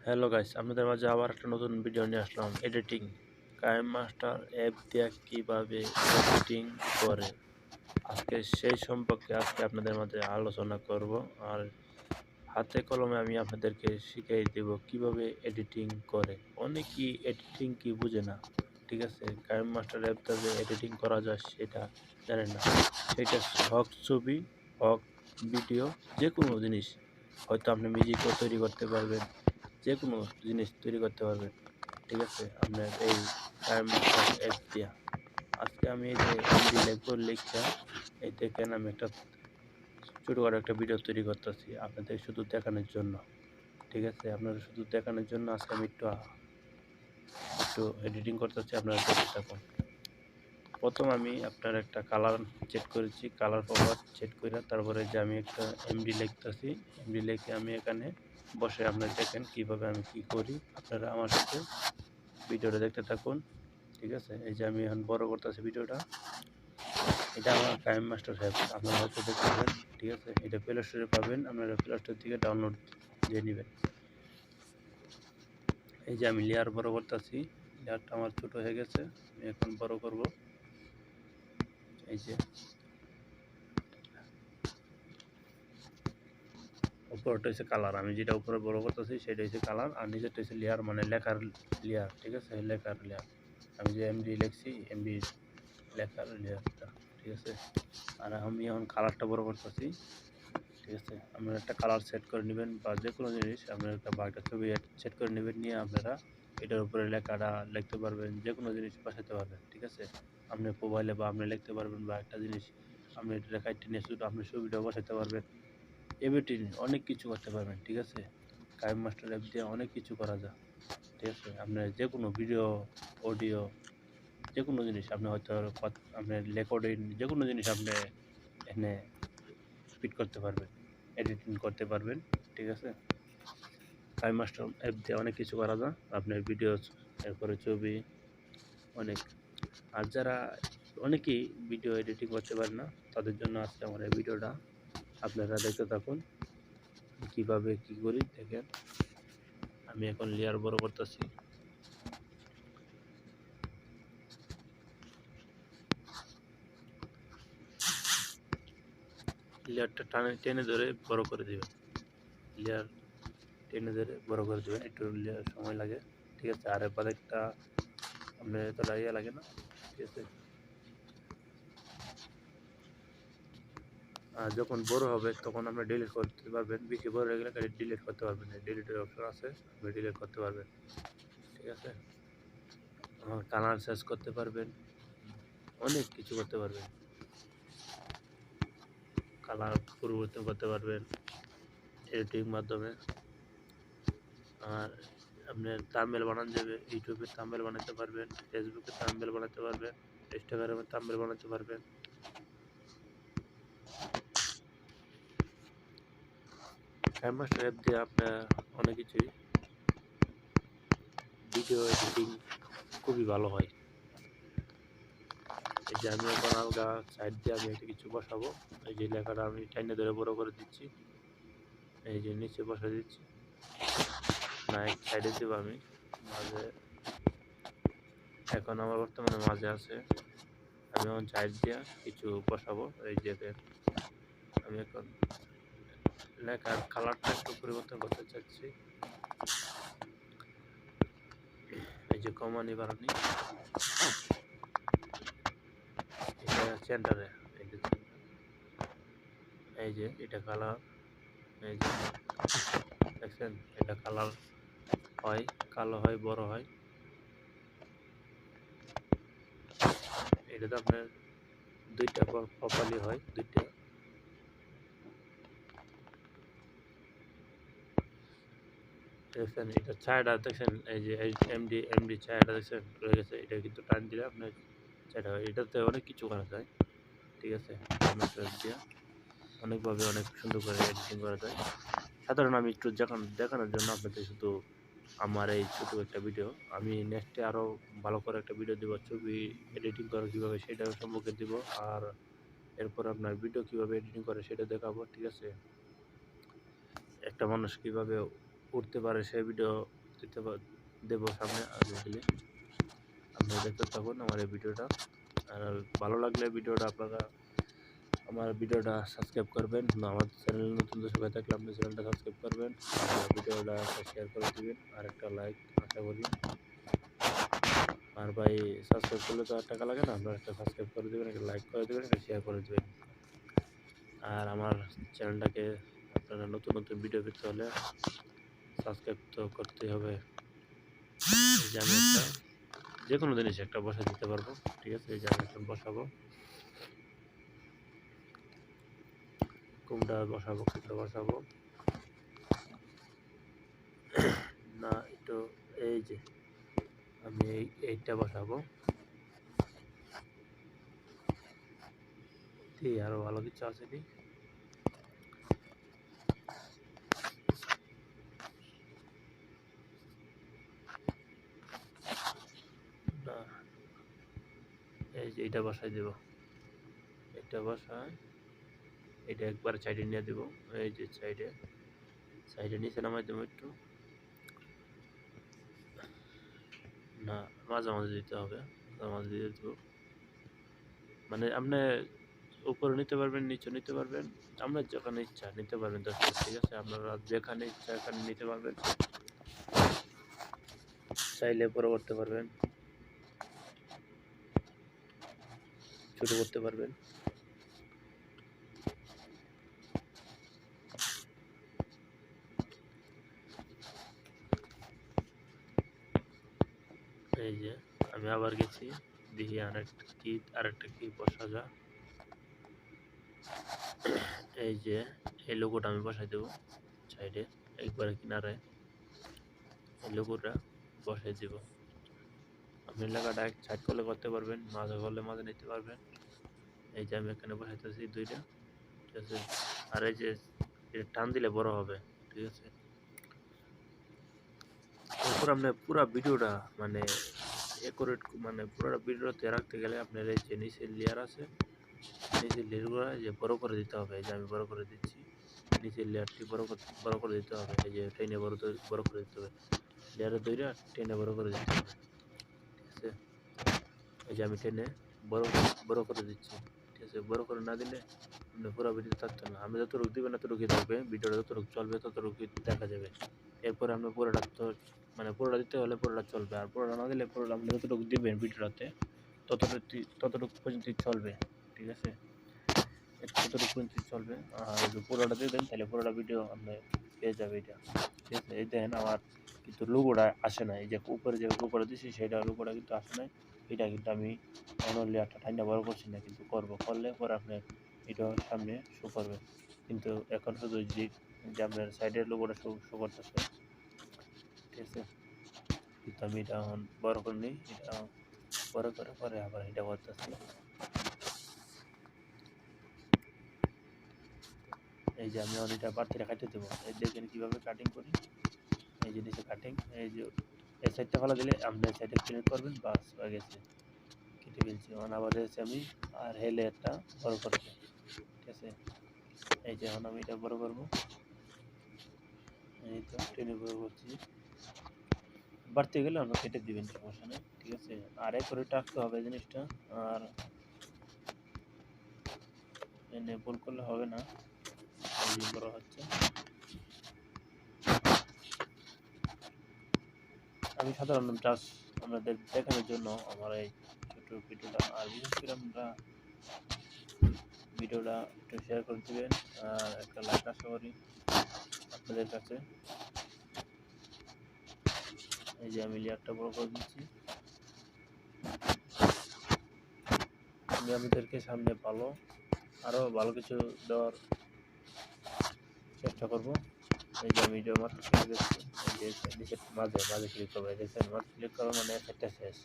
Hello guys, আপনাদের মাঝে আবার একটা নতুন ভিডিও নিয়ে আসলাম। এডিটিং কাইম মাস্টার অ্যাপ দিয়ে কিভাবে এডিটিং করে আজকে সেই সম্পর্কে আপনাদের মাঝে আলোচনা করব। আর হাতে কলমে আমি আপনাদেরকে শিখিয়ে দেব কিভাবে এডিটিং করে। অনেকেই এডিটিং কি বুঝে না, ঠিক আছে। কাইম মাস্টার অ্যাপ দিয়ে যে এডিটিং করা যায় সেটা জানেন না। সেটা হোক ছবি, হোক ভিডিও, যে কোনো জিনিস। হয়তো আপনি মিউজিকও তৈরি করতে পারবেন, যে কোনো জিনিস তৈরি করতে পারবেন, ঠিক আছে, আপনার এই কাইম মাস্টার অ্যাপ দিয়া। আজকে আমি এই যে এমডি লিখবো, লিখা এই দেখেন আমি একটা ছোটোখাটো একটা ভিডিও তৈরি করতেছি আপনাদের শুধু দেখানোর জন্য, ঠিক আছে। আপনারা শুধু দেখানোর জন্য আজকে আমি একটু একটু এডিটিং করতেছি, আপনারা দেখতে থাকুন। প্রথম আমি আপনার একটা কালার সেট করেছি, কালার প্রপার সেট করে তারপরে যে আমি একটা এমডি লিখতেছি। এমডি লিখে আমি এখানে বসে আপনারা দেখেন কীভাবে আমি কী করি। আপনারা আমার সাথে ভিডিওটা দেখতে থাকুন, ঠিক আছে। এই যে আমি এখন বড় করতেছি ভিডিওটা। এটা আমার কাইম মাস্টার অ্যাপ, আপনারা হয়তো দেখতে পাবেন, ঠিক আছে। এটা প্লে স্টোরে পাবেন, আপনারা প্লে স্টোর থেকে ডাউনলোড দিয়ে নেবেন। এই যে আমি লেয়ার বড় করতেছি, লেয়ারটা আমার ছোট হয়ে গেছে, আমি এখন বড় করব। এই যে উপরটা হচ্ছে কালার, আমি যেটা উপরে বড় করতেছি সেটা হচ্ছে কালার, আর নিচেরটা হচ্ছে লেয়ার, মানে লেখার লেয়ার, ঠিক আছে, লেখার লেয়ার। আমি যে এমডি লিখছি, এমডি লেখার লেয়ারটা, ঠিক আছে। আর আমি এখন কালারটা বড় করতেছি, ঠিক আছে। আপনারা একটা কালার সেট করে নেবেন, বা যে কোনো জিনিস আপনারা বা একটা ছবি সেট করে নেবেন, নিয়ে আপনারা এটার উপরে লেখাটা লিখতে পারবেন, যে কোনো জিনিস বসাতে পারবেন, ঠিক আছে। আপনি মোবাইলে বা আপনি লিখতে পারবেন, বা একটা জিনিস আপনি এটা কাইটে নিয়ে শুধু আপনি ছবিটাও বসাতে পারবেন। এভিটিং অনেক কিছু করতে পারবেন, ঠিক আছে। কাইম মাস্টার অ্যাপ দিয়ে অনেক কিছু করা যায়, ঠিক আছে। আপনার যে কোনো ভিডিও, অডিও, যে কোনো জিনিস আপনি হয়তো আপনার রেকর্ডিং, যে কোনো জিনিস আপনি এখানে স্পিড করতে পারবেন, এডিটিং করতে পারবেন, ঠিক আছে। কাইম মাস্টার অ্যাপ দিয়ে অনেক কিছু করা যায়, আপনার ভিডিও, এরপরে ছবি, অনেক। আর যারা অনেকেই ভিডিও এডিটিং করতে পারে না, তাদের জন্য আজকে আমার এই ভিডিওটা, আপনারা দেখতে থাকুন কিভাবে কি করি। দেখেন আমি এখন লেয়ার বড় করতেছি, লেয়ারটা টেনে ধরে বড় করে দিবেন, লেয়ার টেনে ধরে বড় করে দেবেন, একটু লেয়ার সময় লাগে, ঠিক আছে। আর এরপর একটা আপনার এতটা ইয়ে লাগে না, ঠিক আছে। আর যখন বড় হবে তখন আপনি ডিলিট করতে পারবেন, বেশি বড় হয়ে গেলে ডিলিট করতে পারবেন, ডিলিটের অপশন আছে, আপনি ডিলিট করতে পারবেন, ঠিক আছে। কালার চেঞ্জ করতে পারবেন, অনেক কিছু করতে পারবেন, কালার পরিবর্তন করতে পারবেন এডিটিং মাধ্যমে। আর আপনার থাম্বনেল বানানো যাবে, ইউটিউবে থাম্বনেল বানাতে পারবেন, ফেসবুকে থাম্বনেল বানাতে পারবেন, ইনস্টাগ্রামে থাম্বনেল বানাতে পারবেন। ক্যানভাসটা অ্যাপ দিয়ে আপনার অনেক কিছুই ভিডিও এডিটিং খুবই ভালো হয়। এই যে আমি এখন আলগা সাইড দিয়ে আমি একটা কিছু বসাবো, এই যে লেখাটা আমি টাইনে ধরে বড় করে দিচ্ছি, এই যে নিচে বসা দিচ্ছি, না এক সাইডে দেবো আমি মাঝে। এখন আমার বর্তমানে মাঝে আছে, আমি এখন সাইড দিয়ে কিছু বসাবো। এই যে আমি এখন লেখার কালারটা একটু পরিবর্তন করতে চাচ্ছি, এই যে কমানি বাড়ানি, এটা সেন্টারে, এই যে এই যে এটা কালার, এই যে দেখছেন এটা কালার হয়, কালো হয়, বড় হয়। এটা তো আপনার দুইটা প্রপারলি হয়, দুইটা। দেখছেন এটা ছায়াটা দেখছেন, এই যে এমডি এমডি ছায়াটা দেখছেন রয়ে গেছে, এটা কিন্তু টান দিলে আপনার ছায়াটা হয়। এটাতে অনেক কিছু করা যায়, ঠিক আছে। দিয়ে অনেকভাবে অনেক সুন্দর করে এডিটিং করা যায়। সাধারণ আমি একটু দেখানোর জন্য আপনাদের শুধু আমার এই ছোটো একটা ভিডিও, আমি নেক্সটে আরও ভালো করে একটা ভিডিও দেবো, ছবি এডিটিং করা কীভাবে সেটা সম্পর্কে দিব। আর এরপর আপনার ভিডিও কীভাবে এডিটিং করে সেটা দেখাবো, ঠিক আছে। একটা মানুষ কীভাবে উঠতে পারে সেই ভিডিও দেবো সামনে আলটিমেটলি আপনারা দেখতে থাকুন আমার এই ভিডিওটা। আর ভালো লাগলে ভিডিওটা আপনারা আমার ভিডিওটা সাবস্ক্রাইব করবেন, আমার চ্যানেল নতুন দর্শক হয়ে থাকলে আপনি চ্যানেলটা সাবস্ক্রাইব করবেন, আর ভিডিওটা শেয়ার করে দিবেন, আর একটা লাইক আশা করি। আর ভাই সাবস্ক্রাইব করলে তো আর টাকা লাগে না, আপনারা একটা সাবস্ক্রাইব করে দেবেন, একটা লাইক করে দেবেন, একটা শেয়ার করে দেবেন। আর আমার চ্যানেলটাকে আপনারা নতুন নতুন ভিডিও পেতে হলে সাবস্ক্রাইব তো করতেই হবে। এই যে আমি একটা যে কোনো জিনিস একটা বসা দিতে পারবো, ঠিক আছে? এই যে আমি এখন বসাবো, কোনটা বসাবো না একটু এই যে আমি এইটা বসাবো, আরো ভালো কিছু আছে কি না, এই যে এইটা বসাই দেব, এটা বসায় এটা একবার সাইডে নিয়ে দেবো, এই যে সাইডে নিচে নামাই দেবো একটু, না মাঝামাঝি দিতে হবে, মাঝামাঝি দিয়ে দেবো। মানে আপনি উপরে নিতে পারবেন, নিচে নিতে পারবেন, আপনার যেখানে ইচ্ছা নিতে পারবেন দর্শক, ঠিক আছে? আপনারা যেখানে ইচ্ছা এখানে নিতে পারবেন, চাইলে বড় করতে পারবেন, ছোট করতে পারবেন। এই যে আমি আবার গেছি, দেখি আরেকটা কি বসা যায়। এই যে এই লোগোটা আমি বসাই দেবো সাইডে, একবারে কিনারে এই লোগোটা বসাই দেবো। আপনি লেখাটা এক সাইড করলে করতে পারবেন, মাঝে করলে মাঝে নিতে পারবেন। এই যে আমি এখানে বসাইতেছি দুইটা, ঠিক আছে? আর এই যে এটা টান দিলে বড় হবে, ঠিক আছে? এরপর আপনি পুরা ভিডিওটা মানে একুরেট মানে পুরো ভিডিওতে রাখতে গেলে আপনার এই যে নিচের লেয়ার আছে, নিচের লেয়ারগুলো যে বড় করে দিতে হবে। এই যে আমি বড় করে দিচ্ছি, নিচের লেয়ারটি বড় করে দিতে হবে। এই যে টেনে বড় করে দিতে হবে, লেয়ারের দইটা টেনে বড় করে দিতে হবে, ঠিক আছে? এই যে আমি টেনে বড় বড় করে দিচ্ছি, ঠিক আছে? বড় করে না দিলে আপনি পুরো ভিডিও থাকতো না, আমি যতটুকু দিবেন ততটুকুই থাকবে, ভিডিওটা যতটুকু চলবে ততটুকুই দেখা যাবে। এরপরে আপনি পুরোটা তো মানে পুরোটা দিতে হলে পুরোটা চলবে, আর পুরোটা না দিলে পুরোটা আপনি যতটুকু দিবেন ভিডিওটাতে ততটুকু পর্যন্তই চলবে, ঠিক আছে? ততটুকু পর্যন্ত চলবে। আর যদি পুরোটা দিয়ে দেন তাহলে পুরোটা ভিডিও আপনি পেয়ে যাবে এটা, ঠিক আছে? এই দেখেন আমার কিন্তু লোগোটা আসে না, এই যে উপরে যে লোগোটা দিচ্ছি সেটা লোগোটা কিন্তু আসে নাই। এটা কিন্তু আমি অন্য লেয়ারটা ঠান্ডা বড় করছি না, কিন্তু করলে পরে আপনার এটা সামনে শো করবে। কিন্তু এখন শুধু যে আপনার সাইডের লোগোটা শো করতেছে, ঠিক আছে? কিন্তু আমি এটা এখন বড় করে নিই, এটা বড় করে পরে আবার এটা করতেছি। এই যে আমি এটা বাড়তিটা কাটতে দেবো, এই দেখেন কীভাবে কাটিং করি। এই যে নিচে কাটিং, এই যে এই সাইডটা ফেলা দিলে আপনি এই সাইডে ক্লিক করবেন, বাস হয়ে গেছে, কেটে ফেলছি। এখন আবার এসে আমি আর হেলে একটা বড় করবো, ঠিক আছে? এই যে এখন আমি এটা বড় করবো, এই তো টেনে বড় করছি। বাড়তে গেলে অন্য কেটে দিবেন, সমস্যা নেই, ঠিক আছে? আর এক করে টাকতে হবে জিনিসটা, আর এনে ভুল করলে হবে না, বড় হচ্ছে। আমি সাধারণত জাস্ট আপনাদের দেখানোর জন্য আমার এই ছোট ভিডিওটা, আর বিশেষ করে আমরা ভিডিওটা একটু শেয়ার করে দেবেন, আর একটা লাইক আশা করি আপনাদের কাছে। এই যে আমি লেয়ারটা বড় করে দিচ্ছি, আমি আপনাদেরকে সামনে আরও ভালো কিছু দেওয়ার চেষ্টা করব। এই যে আমি এটা মাত্র ক্লিক করছি, এই যে নিচে মাঝে ক্লিক করবো, দেখছেন? মাঝে ক্লিক করা মানে সেটটা শেষ,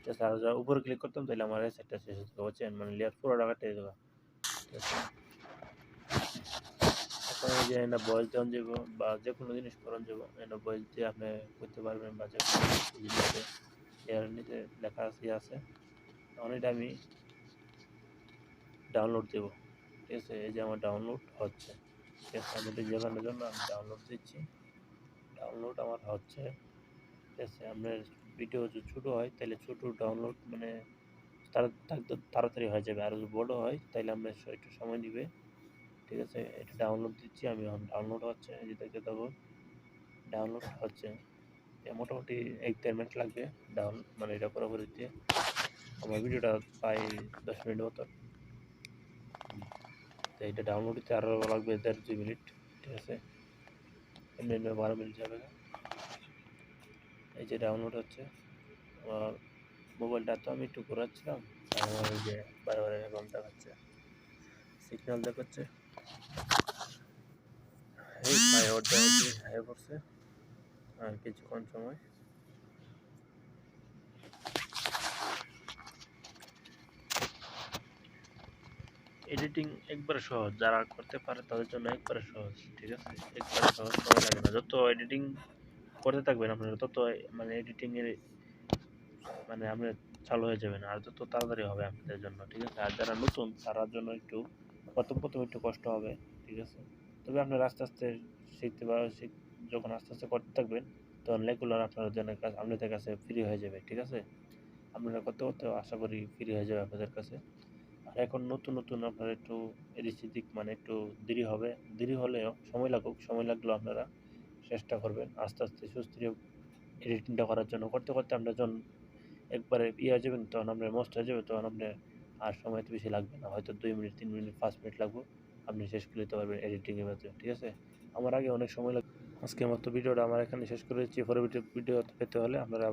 ঠিক আছে? আর যা উপরে ক্লিক করতাম তাহলে আমার সেটটা শেষ হতো, বুঝছেন? মানে লেয়ার পুরোটা কাটিয়ে দেবো, ঠিক আছে? এখন এই যে এটা বয়স দেওয়া যাব বা যে কোনো জিনিস করান যাব, এটা বয়স দিয়ে আপনি করতে পারবেন, বা যে কোনো জিনিসে এর নিচে লেখা আছে। তখন এটা আমি ডাউনলোড দেব, ঠিক আছে? এই যে আমার ডাউনলোড হচ্ছে, ঠিক আছে? আমি এটা দেখানোর জন্য আমি ডাউনলোড দিচ্ছি, ডাউনলোড আমার হচ্ছে। ঠিক আছে, আপনার ভিডিও যদি ছোটো হয় তাহলে ছোটো ডাউনলোড মানে তাড়াতাড়ি হয়ে যাবে, আর যদি বড়ো হয় তাহলে আপনার একটু সময় দিবে। ঠিক আছে, এটা ডাউনলোড দিচ্ছি আমি, এখন ডাউনলোড হচ্ছে, এই যে দেখতে থাকো ডাউনলোড হচ্ছে। মোটামুটি 1-1.5 মিনিট লাগবে মানে এটা পুরোপুরি দিতে। আমার ভিডিওটা প্রায় 10 মিনিট মতো, তো এটা ডাউনলোড দিতে আরও লাগবে 1.5-2 মিনিট। ঠিক আছে, এমনি এমনি 12 মিনিট যাবে না। এই যে ডাউনলোড হচ্ছে। আমার মোবাইলটা তো আমি একটু ঘোরাচ্ছিলাম, আমার এই যে বারবার এরকম দেখাচ্ছে, সিগন্যাল দেখাচ্ছে। এই প্রায় অর্ধেক হয়ে পড়ছে, আর কিছুক্ষণ সময়। এডিটিং একবারে সহজ, যারা করতে পারে তাদের জন্য একবারে সহজ। ঠিক আছে, একবারে সহজ, সময় লাগে না। যত এডিটিং করতে থাকবেন আপনারা তত মানে এডিটিং এর মানে আপনার চালু হয়ে যাবেন, আর যত তাড়াতাড়ি হবে আপনাদের জন্য। ঠিক আছে, আর যারা নতুন তার জন্য একটু প্রথম প্রথম একটু কষ্ট হবে। ঠিক আছে, তবে আপনারা আস্তে আস্তে শিখতে যখন আস্তে আস্তে করতে থাকবেন তখন রেগুলার আপনাদের জন্য আপনাদের কাছে ফ্রি হয়ে যাবে। ঠিক আছে, আপনারা করতে করতে আশা করি ফ্রি হয়ে যাবে আপনাদের কাছে। আর এখন নতুন নতুন আপনার একটু এদিক সেদিক মানে একটু দেরি হবে, দেরি হলেও সময় লাগুক, সময় লাগলেও আপনারা চেষ্টা করবেন আস্তে আস্তে সুস্থির এডিটিংটা করার জন্য। করতে করতে আপনার যখন একবারে ইয়ে হয়ে যাবেন তখন আপনার মস্ত হয়ে যাবে, তখন আপনার আর সময় তো বেশি লাগবে না, হয়তো 2 মিনিট 3 মিনিট 5 মিনিট লাগবে, আপনি শেষ করে দিতে পারবেন এডিটিংয়ের মধ্যে। ঠিক আছে, আমার আগে অনেক সময় লাগে। আজকের মতো ভিডিওটা আমার এখানে শেষ করে দিচ্ছি। পরবর্তী ভিডিও পেতে হলে আপনারা